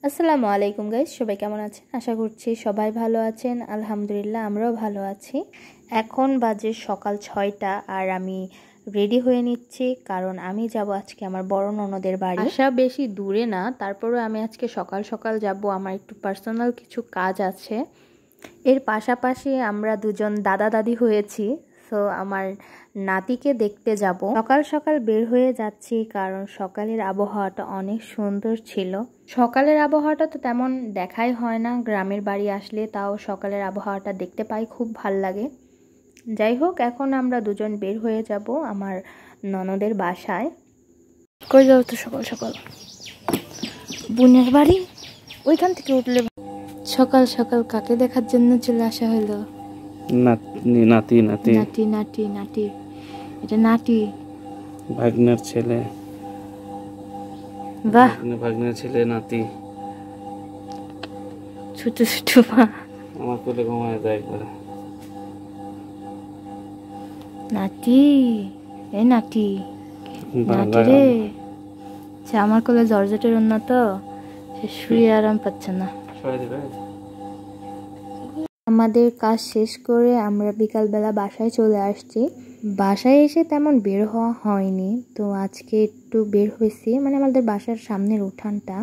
আসসালামু আলাইকুম গাইস, সবাই কেমন আছেন? আশা করছি সবাই ভালো আছেন। আলহামদুলিল্লাহ আমরাও ভালো আছি। এখন বাজে সকাল 6টা আর আমি রেডি হয়ে নিচ্ছি, কারণ আমি যাব আজকে আমার বড় ননদের বাড়ি। আশা বেশি দূরে না, তারপরেও আমি আজকে সকাল সকাল যাব, আমার একটু পার্সোনাল কিছু কাজ আছে। এর পাশাপাশি আমরা দুজন দাদা দাদি হয়েছি, তো আমার নাতিকে দেখতে যাব। সকাল সকাল বের হয়ে যাচ্ছি কারণ সকালের আবহাওয়াটা অনেক সুন্দর ছিল। সকালের আবহাওয়াটা তো তেমন দেখাই হয় না, গ্রামের বাড়ি আসলে তাও সকালের আবহাওয়াটা দেখতে পাই, খুব ভাল লাগে। যাই হোক, এখন আমরা দুজন বের হয়ে যাব আমার ননদের বাসায়। কই যাও তো সকাল সকাল? বোনের বাড়ি, ওইখান থেকে উঠলে। সকাল সকাল কাকে দেখার জন্য চলে আসা হলো? নাতি নাতি নাতি নাতি নাতি, এটা নাতি, ভাগ্নের ছেলে। বাহ, ভাগ্নের ছেলে নাতি। ছোট ছোট মা আমার কোলে ঘুমায় যায় একবারে। নাতি, এ নাতি, নাতি রে। আচ্ছা, আমার কোলে জর্জেটের উন্নত, সে শুয়ে আরাম পাচ্ছে না। আমাদের কাজ শেষ করে আমরা বিকালবেলা বাসায় চলে আসছি। বাসায় এসে তেমন বের হওয়া হয়নি, তো আজকে একটু বের হয়েছি, মানে আমাদের বাসার সামনের উঠানটা।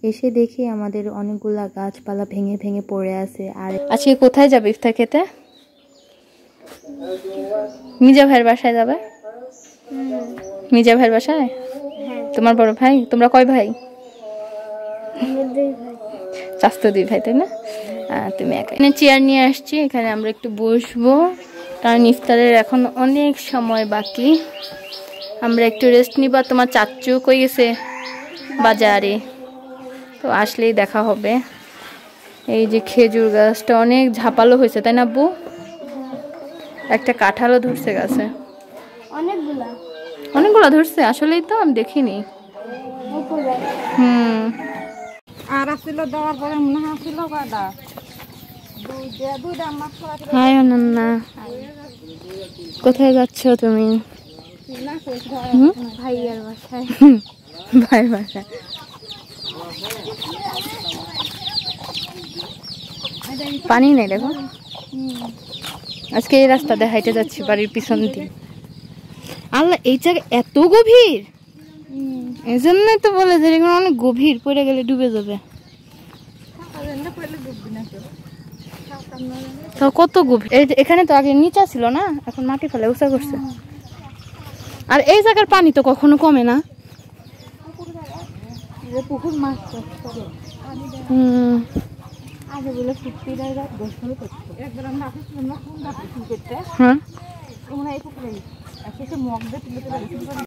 এসে দেখি আমাদের অনেকগুলা গাছপালা ভেঙে ভেঙে পড়ে আছে। আর আজকে কোথায় যাবে ইফতার খেতে? মিজা ভাইয়ের বাসায় যাবে? মিজা ভাইয়ের বাসায়? তোমার বড় ভাই? তোমরা কয় ভাই? চাস্তো 2 ভাই, তাই না? তুমি একা। এখানে চেয়ার নিয়ে আসছি, এখানে আমরা একটু বসবো, কারণ ইফতারের এখন অনেক সময় বাকি। আমরা একটু রেস্ট নিবা। তোমার চাচ্চু কই গেছে? বাজারে, তো আসলেই দেখা হবে। এই যে খেজুর গাছটা অনেক ঝাপালো হয়েছে, তাই না আব্বু? একটা কাঁঠালও ধরছে গাছে, অনেকগুলা ধরছে। আসলেই তো আমি দেখিনি। আর আসছিল দেওয়ার পরে মনে হচ্ছিল গাদা দুইটা মাছ করা ছিল। হাই অনন্যা, কোথায় যাচ্ছ তুমি? ভাইয়ের বাসায়। ভাইয়ের বাসায়। পানি নেই দেখো। আজকে এই রাস্তা দিয়ে হাইটে যাচ্ছি বাড়ির পিছন দিয়ে। আল্লাহ, এই জায়গা এত গভীর, এই জন্যই তো বলে যে এগুলো অনেক গভীর, পড়ে গেলে ডুবে যাবে। তো কত গভীর! এখানে তো আগে নিচা ছিল না, এখন মাটি ফেলে উঁচা করছে। আর এই জায়গার পানি তো কখনো কমে না। পুকুর মাছ আগে বলে ফুটতে গোসল করতো। একবার আমরা আসছিলাম না, কোন করতে, হ্যাঁ, এই পুকুরে মগ দিয়ে তুলে